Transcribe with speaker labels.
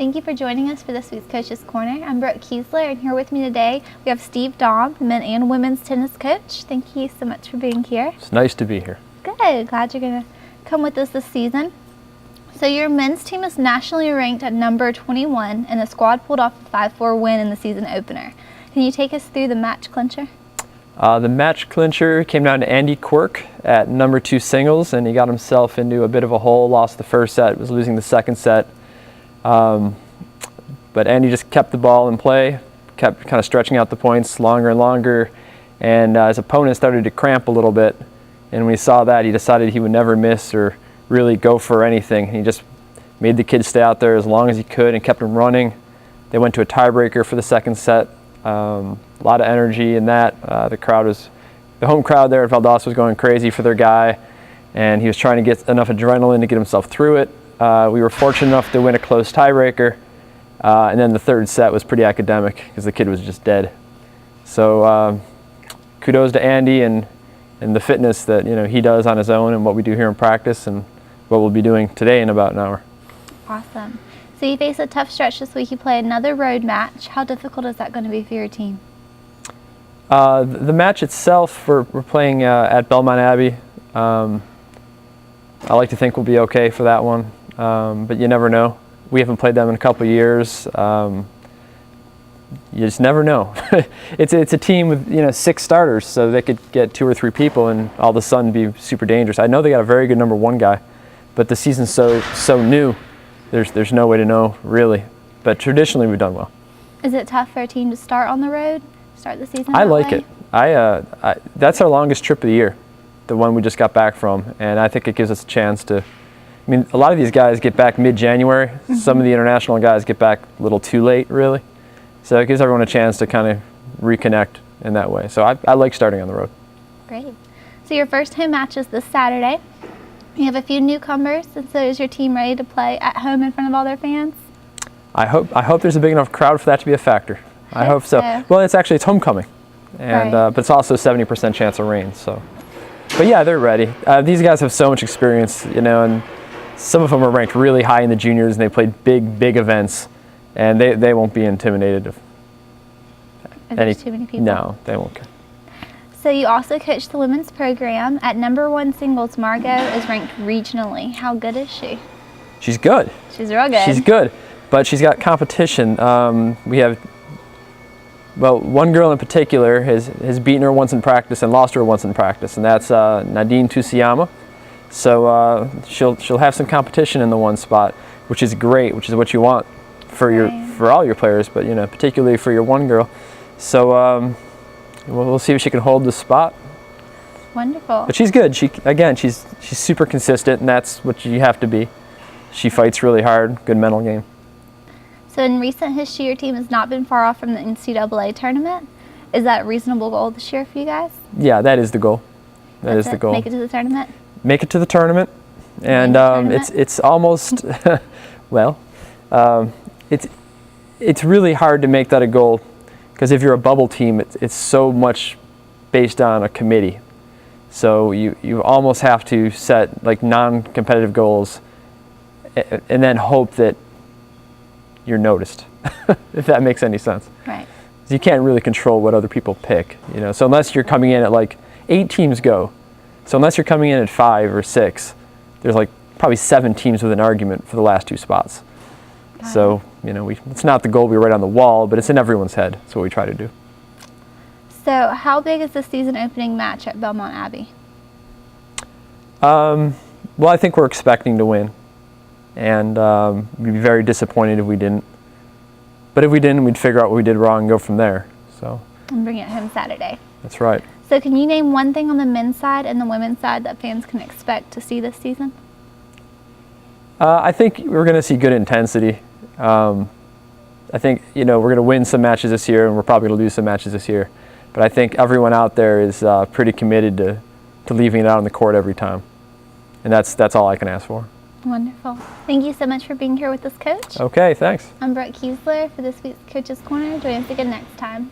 Speaker 1: Thank you for joining us for this week's Coach's Corner. I'm Brook Keisler, and here with me today we have Steve Daum, the men and women's tennis coach. Thank you so much for being here.
Speaker 2: It's nice to be here.
Speaker 1: Good. Glad you're going to come with us this season. So your men's team is nationally ranked at number 21, and the squad pulled off a 5-4 win in the season opener. Can you take us through the match clincher?
Speaker 2: The match clincher came down to Andy Quirk at number 2 singles, and he got himself into a bit of a hole, lost the first set, was losing the second set. But Andy just kept the ball in play, kept kind of stretching out the points longer and longer, and his opponent started to cramp a little bit. And when he saw that, he decided he would never miss or really go for anything. He just made the kid stay out there as long as he could and kept him running. They went to a tiebreaker for the second set. A lot of energy in that. The home crowd there at Valdosta was going crazy for their guy, and he was trying to get enough adrenaline to get himself through it. We were fortunate enough to win a close tiebreaker, and then the third set was pretty academic because the kid was just dead. So kudos to Andy and the fitness that he does on his own and what we do here in practice and what we'll be doing today in about an hour.
Speaker 1: Awesome. So you face a tough stretch this week. You play another road match. How difficult is that going to be for your team?
Speaker 2: The match itself, we're playing at Belmont Abbey. I like to think we'll be okay for that one, but you never know. We haven't played them in a couple of years. You just never know. It's a team with 6 starters, so they could get 2 or 3 people and all of a sudden be super dangerous. I know they got a very good number 1 guy, but the season's so new. There's no way to know really. But traditionally we've done well.
Speaker 1: Is it tough for a team to start on the road, start the season?
Speaker 2: I like it. That's our longest trip of the year, the one we just got back from, and I think it gives us a chance to. I mean, a lot of these guys get back mid-January. Mm-hmm. Some of the international guys get back a little too late, really. So it gives everyone a chance to kind of reconnect in that way. So I like starting on the road. Great.
Speaker 1: So your first home match is this Saturday. You have a few newcomers, and so is your team ready to play at home in front of all their fans?
Speaker 2: I hope there's a big enough crowd for that to be a factor. I hope so. Well, it's homecoming, and right. But it's also 70% chance of rain. So, but yeah, they're ready. These guys have so much experience, and some of them are ranked really high in the juniors, and they played big events, and they won't be intimidated
Speaker 1: if there's too many people.
Speaker 2: No, they won't care.
Speaker 1: So you also coach the women's program. At number 1 singles, Margo is ranked regionally. How good is she?
Speaker 2: She's good.
Speaker 1: She's real good.
Speaker 2: She's good, but she's got competition. We have, one girl in particular has beaten her once in practice and lost her once in practice, and that's Nadine Tusiyama. So she'll have some competition in the 1 spot, which is great, which is what you want for all your players, but particularly for your 1 girl. So we'll see if she can hold the spot.
Speaker 1: Wonderful.
Speaker 2: But she's good. She's super consistent, and that's what you have to be. She fights really hard. Good mental game.
Speaker 1: So in recent history, your team has not been far off from the NCAA tournament. Is that a reasonable goal this year for you guys?
Speaker 2: Yeah, that is the goal. That is the goal.
Speaker 1: Make it to the tournament?
Speaker 2: Make it to the tournament. And it's almost, it's really hard to make that a goal, because if you're a bubble team, it's so much based on a committee. So you almost have to set like non-competitive goals and then hope that you're noticed, if that makes any sense.
Speaker 1: Right.
Speaker 2: You can't really control what other people pick, So unless you're coming in at like 8 teams go, so unless you're coming in at 5 or 6, there's like probably 7 teams with an argument for the last 2 spots. So, it's not the goal we write on the wall, but it's in everyone's head. That's what we try to do.
Speaker 1: So how big is the season opening match at Belmont Abbey?
Speaker 2: Well, I think we're expecting to win. And we'd be very disappointed if we didn't. But if we didn't, we'd figure out what we did wrong and go from there.
Speaker 1: And bring it home Saturday.
Speaker 2: That's right.
Speaker 1: So can you name one thing on the men's side and the women's side that fans can expect to see this season?
Speaker 2: I think we're going to see good intensity. I think, we're going to win some matches this year, and we're probably going to lose some matches this year. But I think everyone out there is pretty committed to leaving it out on the court every time. And that's all I can ask for.
Speaker 1: Wonderful. Thank you so much for being here with us, Coach.
Speaker 2: Okay, thanks.
Speaker 1: I'm Brook Keisler for this week's Coach's Corner. Join us again next time.